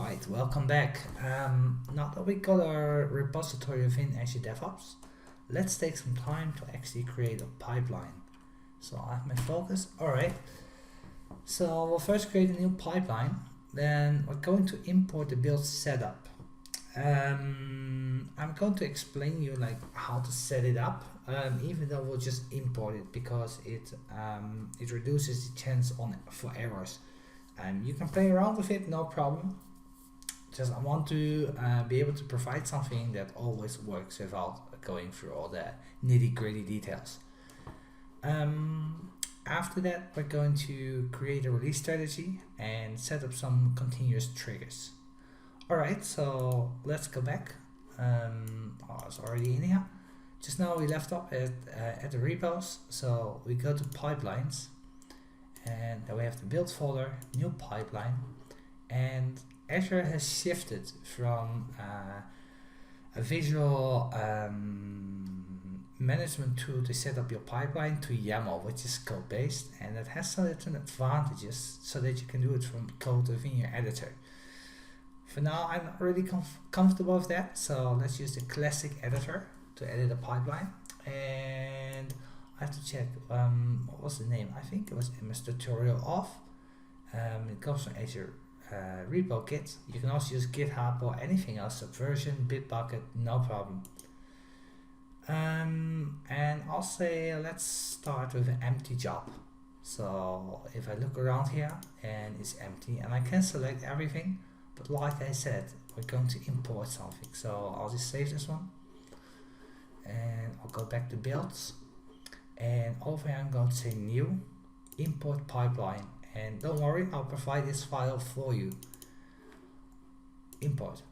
Alright, welcome back. Now that we got our repository within Azure DevOps, let's take some time to actually create a pipeline. So I have my focus. Alright, so we'll first create a new pipeline, then we're going to import the build setup. I'm going to explain you like how to set it up, even though we'll just import it because it reduces the chance for errors. You can play around with it, no problem. Just I want to be able to provide something that always works without going through all the nitty-gritty details. After that, we're going to create a release strategy and set up some continuous triggers. Alright, so let's go back. It's already in here. Just now we left off at the repos, so we go to pipelines, and then we have the build folder, new pipeline, and Azure has shifted from a visual management tool to set up your pipeline to YAML, which is code based, and it has certain advantages so that you can do it from code within your editor. For now, I'm not really comfortable with that, so let's use the classic editor to edit a pipeline. And I have to check what was the name. I think it was MS tutorial off. It comes from Azure repo kit. You can also use GitHub or anything else, Subversion, Bitbucket, no problem. And I'll say let's start with an empty job. So if I look around here and it's empty, and I can select everything, but like I said, we're going to import something. So I'll just save this one, and I'll go back to builds, and over here I'm going to say new, import pipeline. And don't worry, I'll provide this file for you. Import.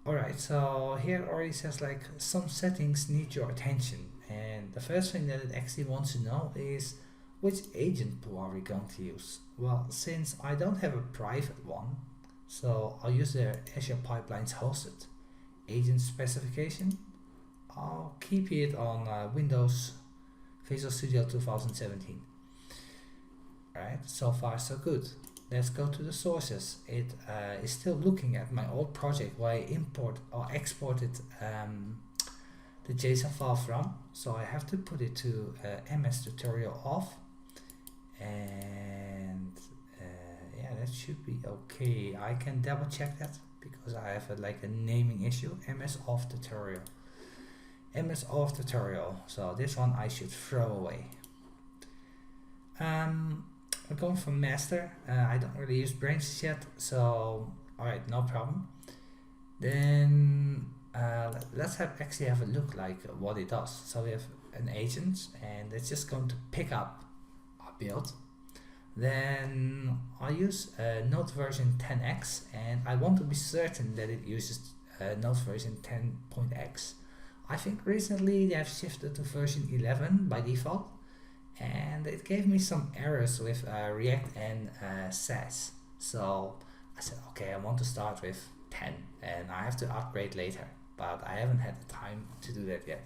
Alright, so here it already says like some settings need your attention. And the first thing that it actually wants to know is which agent pool are we going to use? Well, since I don't have a private one, so I'll use the Azure Pipelines hosted agent specification. I'll keep it on Windows Visual Studio 2017. Alright, so far so good. Let's go to the sources. It is still looking at my old project where I exported the JSON file from. So I have to put it to MS tutorial off, and yeah, that should be okay. I can double check that because I have a naming issue. MS off tutorial. MS off tutorial. So this one I should throw away. We're going for master. I don't really use branches yet, so alright, no problem. Then let's actually have a look like what it does. So we have an agent, and it's just going to pick up our build. Then I'll use Node version 10x, and I want to be certain that it uses Node version 10.x. I think recently they have shifted to version 11 by default, and it gave me some errors with React and Sass. So I said, okay, I want to start with 10, and I have to upgrade later, but I haven't had the time to do that yet.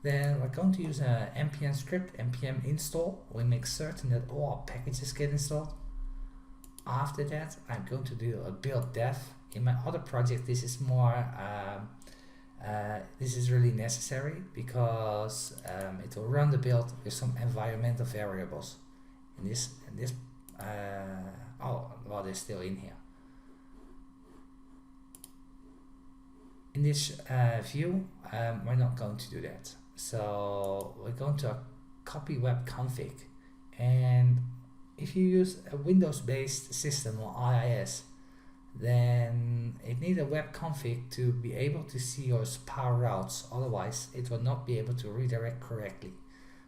Then we're going to use an npm script, npm install. We make certain that all our packages get installed. After that, I'm going to do a build dev. In my other project, this is more this is really necessary because it will run the build with some environmental variables. Oh, well, they're still in here. In this view, we're not going to do that. So we're going to copy web config, and if you use a Windows-based system or IIS, then it needs a web config to be able to see your SPA routes, otherwise it will not be able to redirect correctly.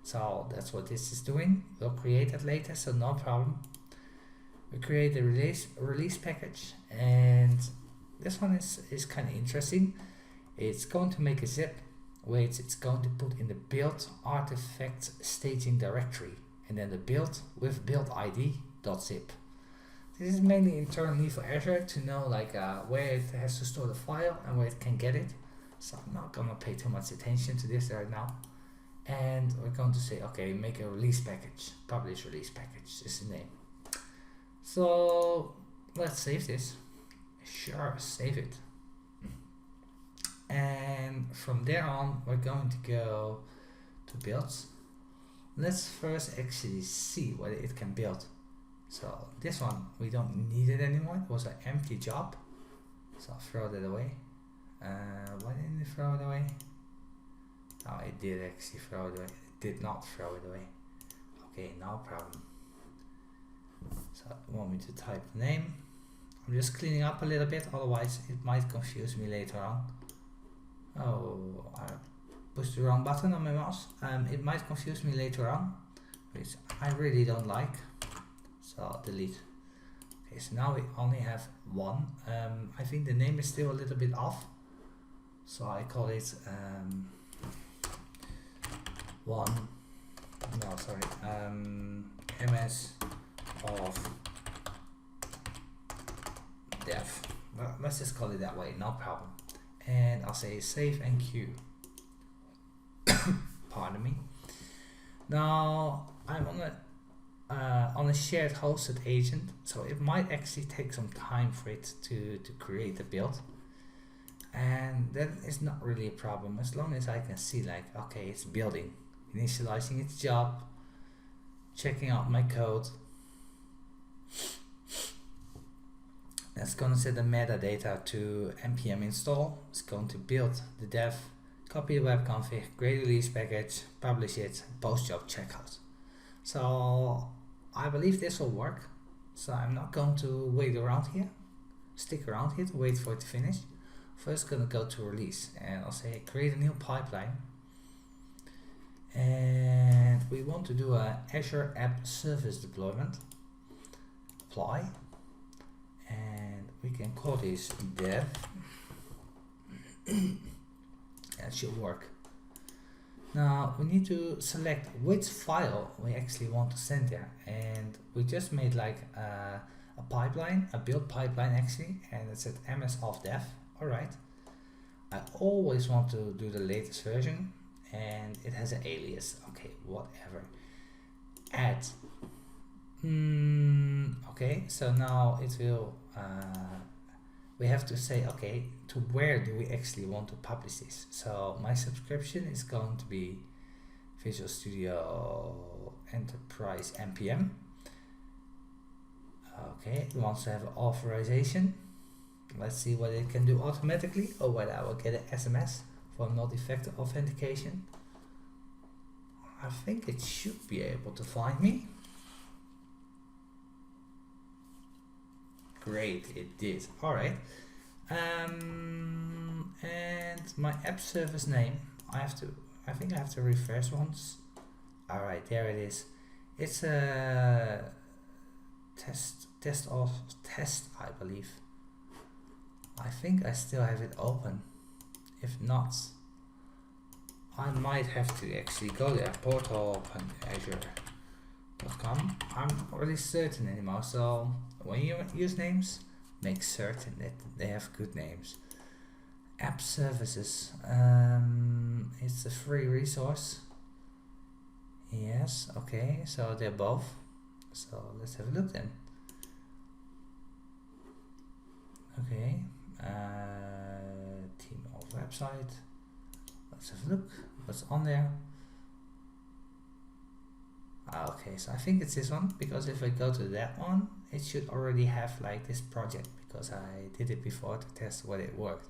So that's what this is doing. We'll create that later, so no problem. We create a release package, and this one is kind of interesting. It's going to make a zip which it's going to put in the build artifact staging directory, and then the build with build id.zip. This is mainly internally for Azure to know where it has to store the file and where it can get it. So I'm not gonna pay too much attention to this right now. And we're going to say, okay, make a release package. Publish release package is the name. So let's save this. Sure, save it. And from there on, we're going to go to builds. Let's first actually see whether it can build. So this one, we don't need it anymore. It was an empty job. So I'll throw that away. Why didn't it throw it away? Oh, it did actually throw it away. It did not throw it away. Okay, no problem. So you want me to type the name. I'm just cleaning up a little bit, otherwise it might confuse me later on. Oh, I pushed the wrong button on my mouse. It might confuse me later on, which I really don't like. So I'll delete. Okay, so now we only have one. I think the name is still a little bit off. So I call it one. No, sorry. MS of dev. Well, let's just call it that way. No problem. And I'll say save and queue. Pardon me. Now I'm on a shared hosted agent, so it might actually take some time for it to create a build, and that is not really a problem as long as I can see like, okay, it's building, initializing its job, checking out my code. That's going to set the metadata to npm install. It's going to build the dev, copy the web config, create a release package, publish it, post job checkout. So I believe this will work. So I'm not going to wait around here, stick around here to wait for it to finish. First going to go to release and I'll say create a new pipeline. And we want to do a Azure app service deployment. Apply. And we can call this dev. That should work. Now we need to select which file we actually want to send there, and we just made like a pipeline, a build pipeline actually, and it said ms of dev. Alright, I always want to do the latest version, and it has an alias. Okay, whatever. Add. Okay, so now it will we have to say, okay, to where do we actually want to publish this? So my subscription is going to be Visual Studio Enterprise npm. Okay, it wants to have an authorization. Let's see what it can do automatically, or whether I will get an SMS for multi-factor authentication. I think it should be able to find me. Great, it did. Alright. And my app service name, I think I have to refresh once. Alright, there it is. It's a test, I believe. I think I still have it open. If not, I might have to actually go there. portal.azure.com. I'm not really certain anymore, so when you use names, make certain that they have good names. App services, it's a free resource. Yes, okay, so they're both. So let's have a look then. Okay, team of website. Let's have a look what's on there. Okay, so I think it's this one, because if I go to that one, it should already have like this project, because I did it before to test whether it worked.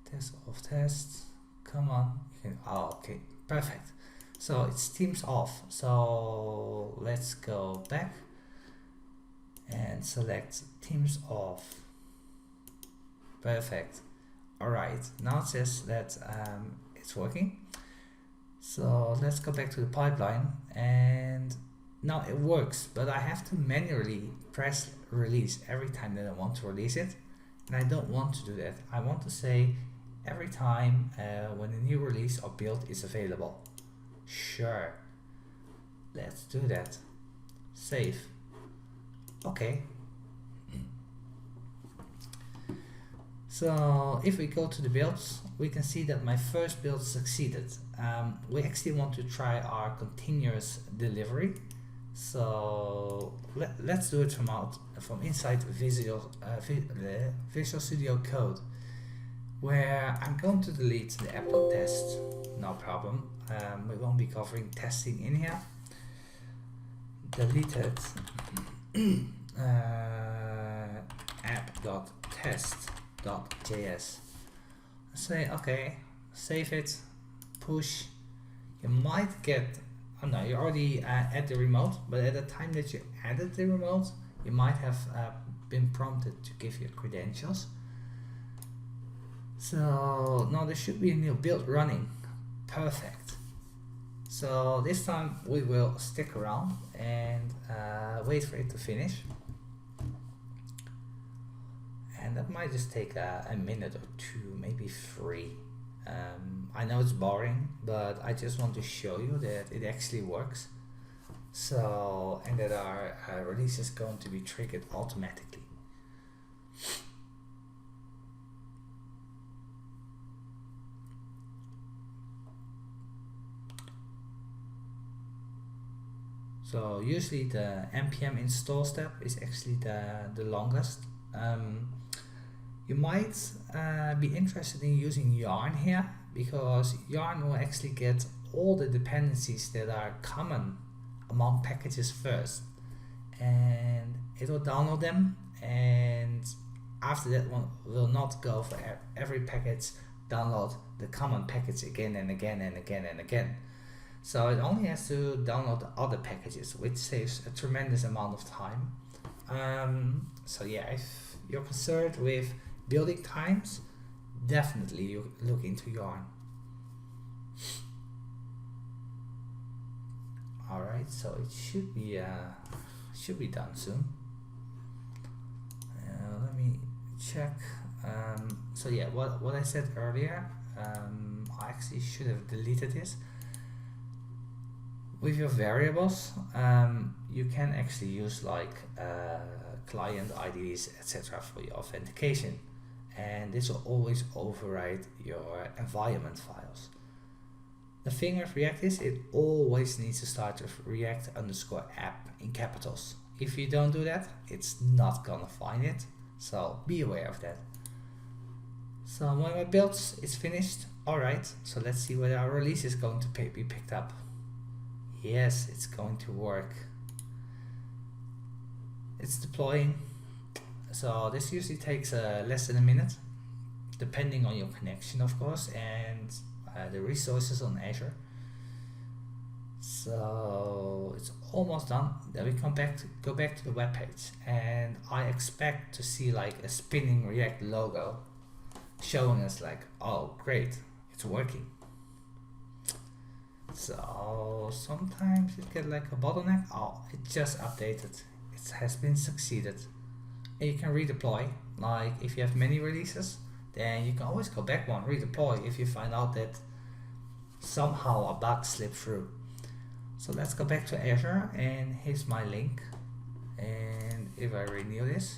Test of tests, come on. Okay, perfect. So it's teams off. So let's go back and select teams off. Perfect. Alright, now it says that it's working. So let's go back to the pipeline, and now it works, but I have to manually press release every time that I want to release it, and I don't want to do that. I want to say every time when a new release or build is available. Sure, let's do that. Save. Okay. So if we go to the builds, we can see that my first build succeeded. We actually want to try our continuous delivery. So let's do it from inside Visual Studio Code, where I'm going to delete the app.test. No problem. We won't be covering testing in here. Deleted app.test.js. Say okay, save it, push. You might get, oh no, you already add the remote, but at the time that you added the remote, you might have been prompted to give your credentials. So now there should be a new build running. Perfect. So this time we will stick around and wait for it to finish. And that might just take a minute or two, maybe 3. I know it's boring, but I just want to show you that it actually works. So, and that our release is going to be triggered automatically. So usually the npm install step is actually the longest. You might be interested in using Yarn here, because Yarn will actually get all the dependencies that are common among packages first, and it will download them, and after that one will not go for every package download the common package again and again and again and again. So it only has to download the other packages, which saves a tremendous amount of time. So yeah, if you're concerned with building times, definitely you look into Yarn. Alright, so it should be done soon. Let me check. So yeah, what I said earlier, I actually should have deleted this. With your variables, you can actually use like client IDs, etc. for your authentication, and this will always override your environment files. The thing with React is it always needs to start with React_app in capitals. If you don't do that, it's not gonna find it, so be aware of that. So when my build is finished, alright, so let's see whether our release is going to be picked up. Yes, it's going to work. It's deploying. So this usually takes less than a minute, depending on your connection, of course, and the resources on Azure. So it's almost done. Then we go back to the web page, and I expect to see like a spinning React logo showing us like, oh great, it's working. So sometimes you get like a bottleneck. Oh, it just updated. It has been succeeded. And you can redeploy. Like if you have many releases, then you can always go back one, redeploy if you find out that somehow a bug slipped through. So let's go back to Azure, and here's my link. And if I renew this,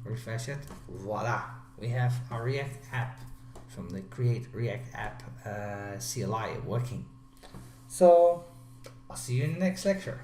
refresh it, voila, we have our React app from the Create React App CLI working. So I'll see you in the next lecture.